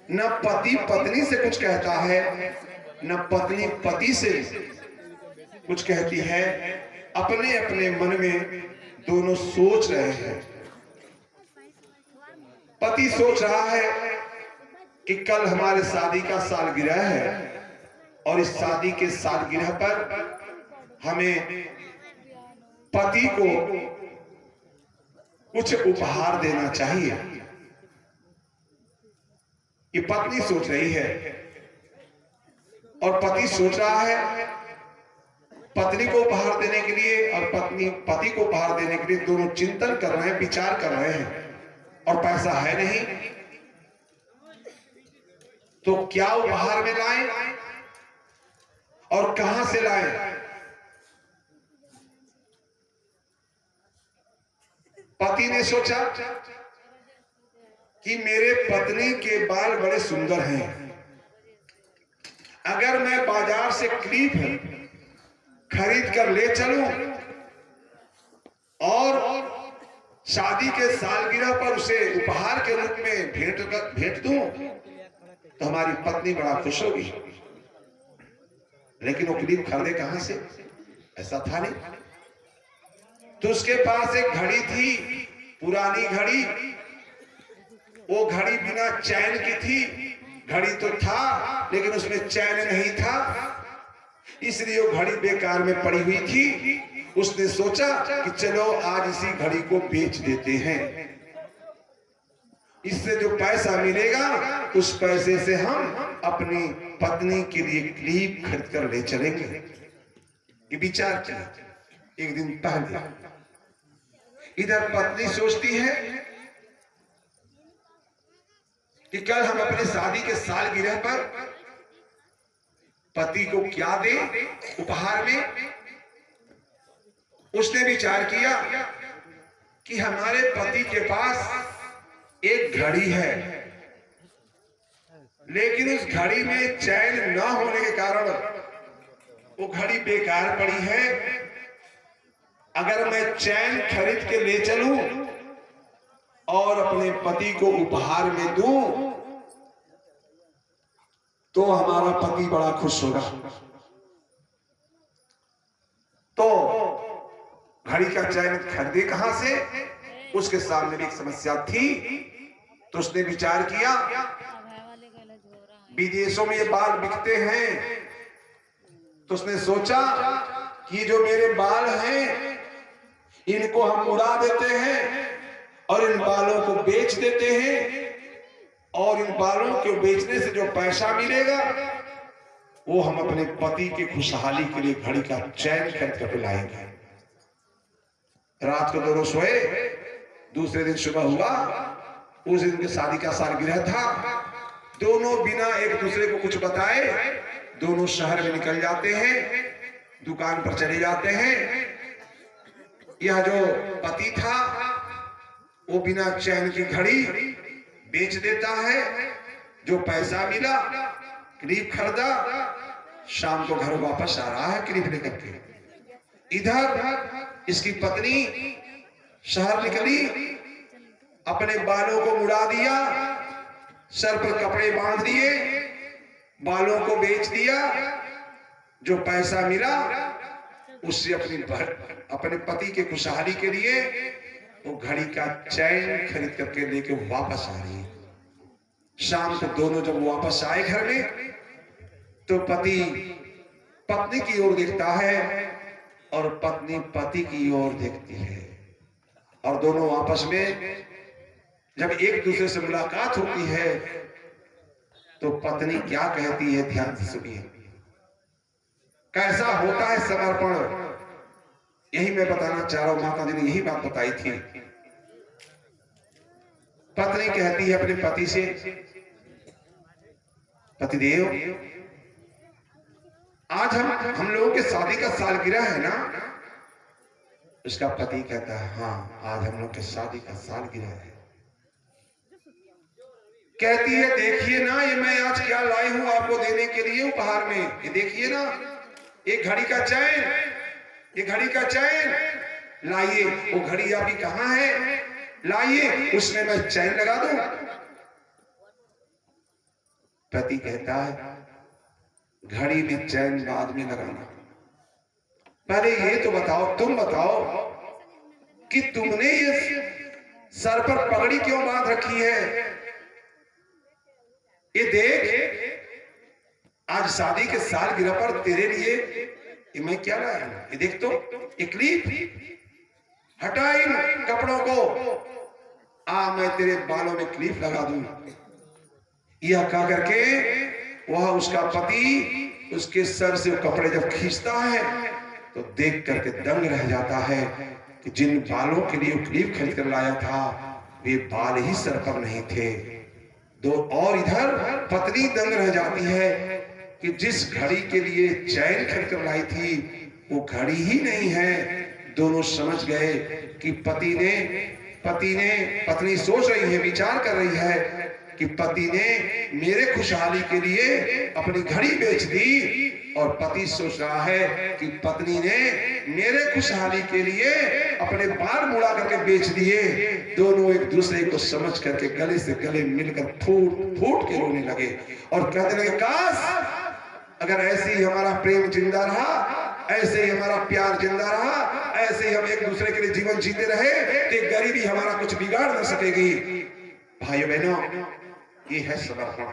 न पति पत्नी से कुछ कहता है, न पत्नी पति से कुछ कहती है। अपने अपने मन में दोनों सोच रहे हैं। पति सोच रहा है कि कल हमारे शादी का सालगिरह है और इस शादी के सालगिरह पर हमें पति को कुछ उपहार देना चाहिए। ये पत्नी सोच रही है और पति सोच रहा है। पत्नी को उपहार देने के लिए और पत्नी पति को उपहार देने के लिए दोनों चिंतन कर रहे हैं, विचार कर रहे हैं और पैसा है नहीं, तो क्या उपहार में लाएं और कहां से लाएं। पति ने सोचा कि मेरे पत्नी के बाल बड़े सुंदर हैं, अगर मैं बाजार से क्लिप खरीद कर ले चलूं और शादी के सालगिरह पर उसे उपहार के रूप में भेंट दूं तो हमारी पत्नी बड़ा खुश होगी। लेकिन वो क्लिप खरीदे कहां से, ऐसा था नहीं। तो उसके पास एक घड़ी थी, पुरानी घड़ी। वो घड़ी बिना चैन की थी। घड़ी तो था लेकिन उसमें चैन नहीं था, इसलिए वो घड़ी बेकार में पड़ी हुई थी। उसने सोचा कि चलो आज इसी घड़ी को बेच देते हैं, इससे जो पैसा मिलेगा उस पैसे से हम अपनी पत्नी के लिए क्लिप खरीद कर ले चलेंगे। ये विचार किया एक दिन पहले। इधर पत्नी सोचती है कि कल हम अपनी शादी के सालगिरह पर पति को क्या दें उपहार में। उसने विचार किया कि हमारे पति के पास एक घड़ी है, लेकिन उस घड़ी में चैन न होने के कारण वो घड़ी बेकार पड़ी है। अगर मैं चैन खरीद के ले चलूं और अपने पति को उपहार में दूं तो हमारा पति बड़ा खुश होगा। तो घड़ी का चैन खरीदे कहां से, उसके सामने भी एक समस्या थी। तो उसने विचार किया विदेशों में ये बाल बिकते हैं, तो उसने सोचा कि जो मेरे बाल हैं इनको हम उड़ा देते हैं और इन बालों को बेच देते हैं, और इन बालों को बेचने से जो पैसा मिलेगा वो हम अपने पति की खुशहाली के लिए घड़ी का चैन खरीद कर लाएंगे। रात को दोनों सोए। दूसरे दिन सुबह हुआ, उस दिन की शादी का सालगिरह था। दोनों बिना एक दूसरे को कुछ बताए दोनों शहर में निकल जाते हैं, दुकान पर चले जाते हैं। यह जो पति था वो बिना चैन की घड़ी बेच देता है, जो पैसा मिला क्लिप खरीदा, शाम को घर वापस आ रहा है क्लिप लेकर के। इधर इसकी पत्नी शहर निकली, अपने बालों को मुड़ा दिया, सर पर कपड़े बांध दिए, बालों को बेच दिया, जो पैसा मिला उससे अपने पति के खुशहाली के लिए वो घड़ी का चैन खरीद करके लेके वापस आ रही है। शाम को दोनों जब वापस आए घर में तो पति पत्नी की ओर देखता है और पत्नी पति की ओर देखती है, और दोनों आपस में जब एक दूसरे से मुलाकात होती है तो पत्नी क्या कहती है, ध्यान से सुनिए। कैसा होता है समर्पण, यही मैं बताना चाह रहा हूं। माता जी ने यही बात बताई थी। पत्नी कहती है अपने पति से, पतिदेव आज हम लोगों के शादी का सालगिरह है ना। उसका पति कहता है हाँ आज हम लोग के शादी का सालगिरह है। कहती है देखिए ना ये मैं आज क्या लाई हूं आपको देने के लिए उपहार में, ये देखिए ना एक घड़ी का चैन, ये घड़ी का चैन लाइए। वो घड़ी अभी कहाँ है, लाइए उसमें मैं चैन लगा दूं। पति कहता है घड़ी में चैन बाद में लगाना, पहले ये तो बताओ, तुम बताओ कि तुमने ये सर पर पगड़ी क्यों बांध रखी है? ये देख, आज शादी के सालगिरह पर तेरे लिए ये मैं क्या लाया हूं, ये देख तो, एक क्लिप, हटा इन कपड़ों को, मैं तेरे बालों में क्लिप लगा दूं। यह कह करके वह उसका पति उसके सर से कपड़े जब खींचता है तो देख करके दंग रह जाता है कि जिन बालों के लिए क्लिप खरीद कर लाया था वे बाल ही सर पर नहीं थे। और इधर पत्नी दंग रह जाती है कि जिस घड़ी के लिए चैन खरीद कर लाई थी वो घड़ी ही नहीं है। दोनों समझ गए कि पत्नी सोच रही है, विचार कर रही है कि पति ने मेरे खुशहाली के लिए अपनी घड़ी बेच दी, और पति सोच रहा है कि पत्नी ने मेरे खुशहाली के लिए अपने बाल मुड़ा करके बेच दिए। दोनों एक दूसरे को समझ करके गले से गले मिलकर फूट फूट के रोने लगे और कहते लगे, काश अगर ऐसे ही हमारा प्रेम जिंदा रहा, ऐसे ही हमारा प्यार जिंदा रहा, ऐसे ही हम एक दूसरे के लिए जीवन जीते रहे तो गरीबी हमारा कुछ बिगाड़ न सकेगी। भाइयों बहनों, ये है समर्पण,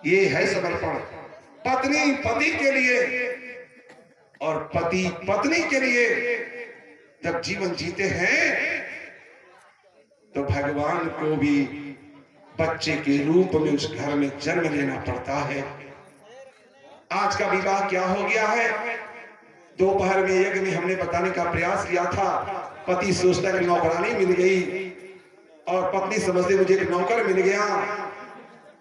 ये है समर्पण। पत्नी पति के लिए और पति पत्नी के लिए जब जीवन जीते हैं तो भगवान को भी बच्चे के रूप में उस घर में जन्म लेना पड़ता है। आज का विवाह क्या हो गया है? दोपहर में यज्ञ में हमने बताने का प्रयास किया था, पति सोचता है कि नौकरानी मिल गई और पत्नी समझते मुझे एक नौकर मिल गया।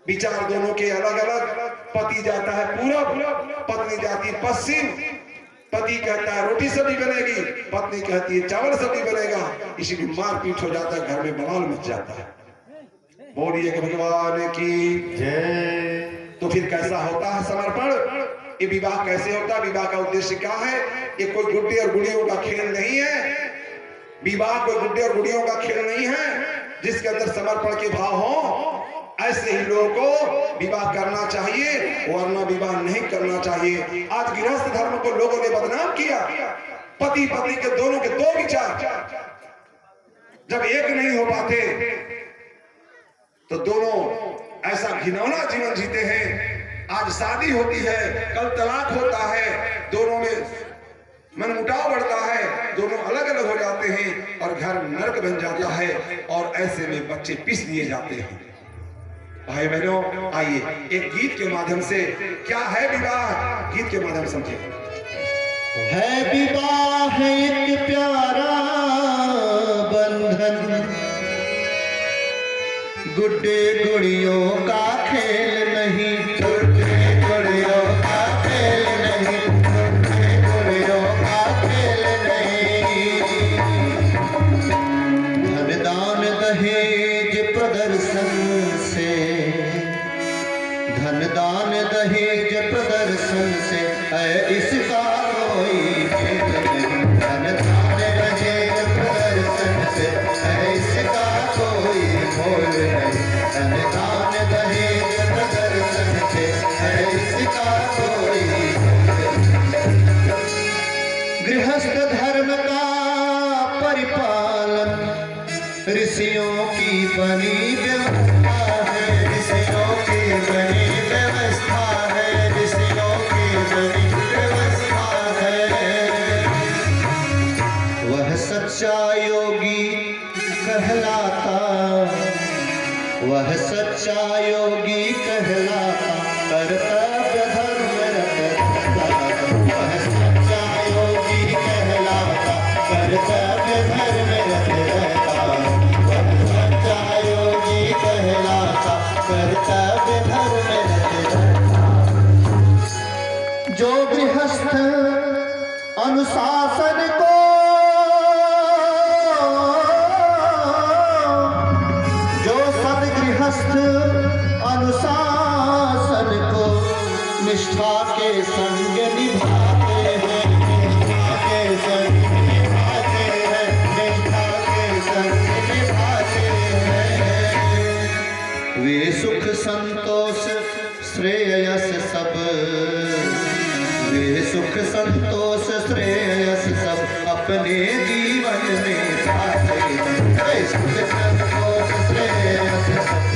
विचार दोनों के अलग अलग। पति जाता है पूरब, पत्नी जाती है पश्चिम। पति कहता है रोटी सब्जी बनेगी, पत्नी कहती है चावल सब्जी बनेगा। इसीलिए मारपीट हो जाता है, घर में बवाल मच जाता है। बोलिए कि भगवान की जय। तो फिर कैसा होता है समर्पण? ये विवाह कैसे होता है? विवाह का उद्देश्य क्या है? ये कोई गुड्डे और गुड़ियों का खेल नहीं है। विवाह कोई गुड्डे और गुड़ियों का खेल नहीं है जिसके अंदर समर्पण के भाव हो। ऐसे ही लोगों को विवाह करना चाहिए, वरना विवाह नहीं करना चाहिए। आज गृहस्थ धर्म को लोगों ने बदनाम किया। पति पत्नी के दोनों के दो विचार जब एक नहीं हो पाते तो दोनों ऐसा घिनौना जीवन जीते हैं। आज शादी होती है, कल तलाक होता है, दोनों में मनमुटाव बढ़ता है, दोनों अलग अलग हो जाते हैं और घर नरक बन जाता है और ऐसे में बच्चे पीस लिए जाते हैं। भाई बहनों, आइए एक गीत के माध्यम से क्या है विवाह, गीत के माध्यम समझे। है विवाह एक प्यारा बंधन, गुड्डे गुड़ियों का खेल नहीं, गुड्डे गुड़ियों का खेल नहीं, गुड्डे गुड़ियों का खेल नहीं। धन दान दहेज प्रदर्शन से, धन दान दहेज प्रदर्शन से है इसका कोई भेद नहीं। धन दान दहेज प्रदर्शन से है इसका कोई मोल नहीं। धन दान दहेज प्रदर्शन से है इसका कोई गृहस्थ धर्म का परिपालन ऋषियों की बनी व्यवस्था है, ऋषियों की बनी व्यवस्था है, ऋषियों की बनी व्यवस्था है। वह सच्चा योगी कहलाता, वह सच्चा योगी कहलाता, कर्तव्य धर्म रखता। वह सच्चा योगी कहलाता, कर्तव्य धर्म रखता। वह सच्चा योगी कहलाता, कर्तव्य धर्म रखता। जो गृहस्थ अनुशासन को, जो सदगृहस्थ अनुशासन को निष्ठा के संग निभाते हैं, निष्ठा के संग निभाते हैं, निष्ठा के संग निभाते हैं। वे सुख संतोष अपने जीवन में पाते हैं। सुख संतोष श्रेयस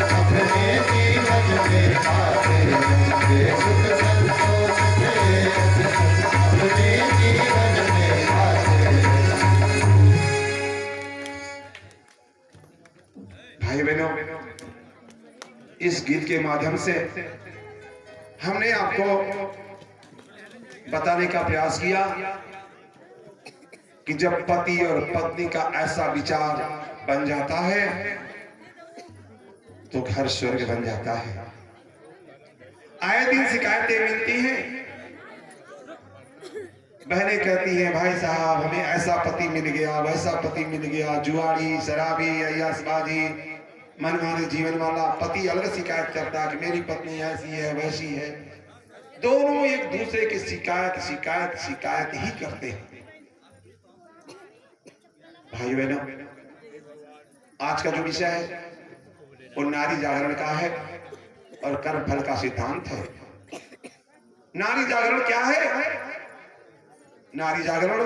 अपने जीवन में पाते हैं। सुख संतोष श्रेयस अपने जीवन में पाते हैं। भाई बहनों, इस गीत के माध्यम से हमने आपको बताने का प्रयास किया कि जब पति और पत्नी का ऐसा विचार बन जाता है तो घर स्वर्ग बन जाता है। आए दिन शिकायतें मिलती हैं, बहनें कहती हैं भाई साहब हमें ऐसा पति मिल गया, वैसा पति मिल गया, जुआड़ी, शराबी, अय्यासबाजी, मनमाने जीवन वाला। पति अलग शिकायत करता है कि मेरी पत्नी ऐसी है वैसी है। दोनों एक दूसरे की शिकायत शिकायत शिकायत ही करते हैं। भाई बहनों, आज का जो विषय है वो नारी जागरण का है और कर्मफल का सिद्धांत है। नारी जागरण क्या है? नारी जागरण,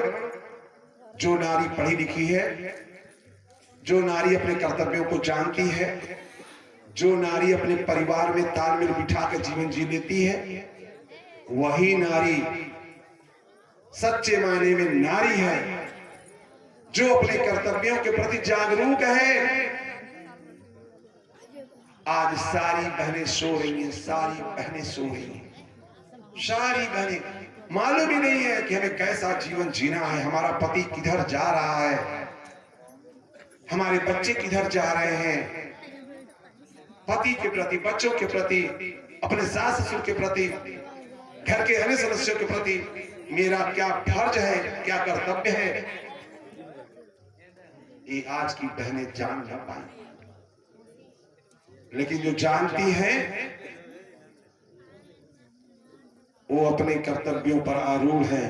जो नारी पढ़ी लिखी है, जो नारी अपने कर्तव्यों को जानती है, जो नारी अपने परिवार में तालमेल बिठा कर जीवन जी लेती है, वही नारी सच्चे मायने में नारी है, जो अपने कर्तव्यों के प्रति जागरूक है। आज सारी बहनें सो रही हैं, सारी बहनें सो रही हैं, सारी बहनें मालूम ही नहीं है कि हमें कैसा जीवन जीना है, हमारा पति किधर जा रहा है, हमारे बच्चे किधर जा रहे हैं। पति के प्रति, बच्चों के प्रति, अपने सास ससुर के प्रति, घर के अन्य सदस्यों के प्रति मेरा क्या फर्ज है, क्या कर्तव्य है, ये आज की बहनें जान न पाई। लेकिन जो जानती हैं वो अपने कर्तव्यों पर आरूढ़ हैं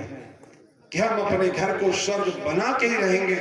कि हम अपने घर को स्वर्ग बना के ही रहेंगे।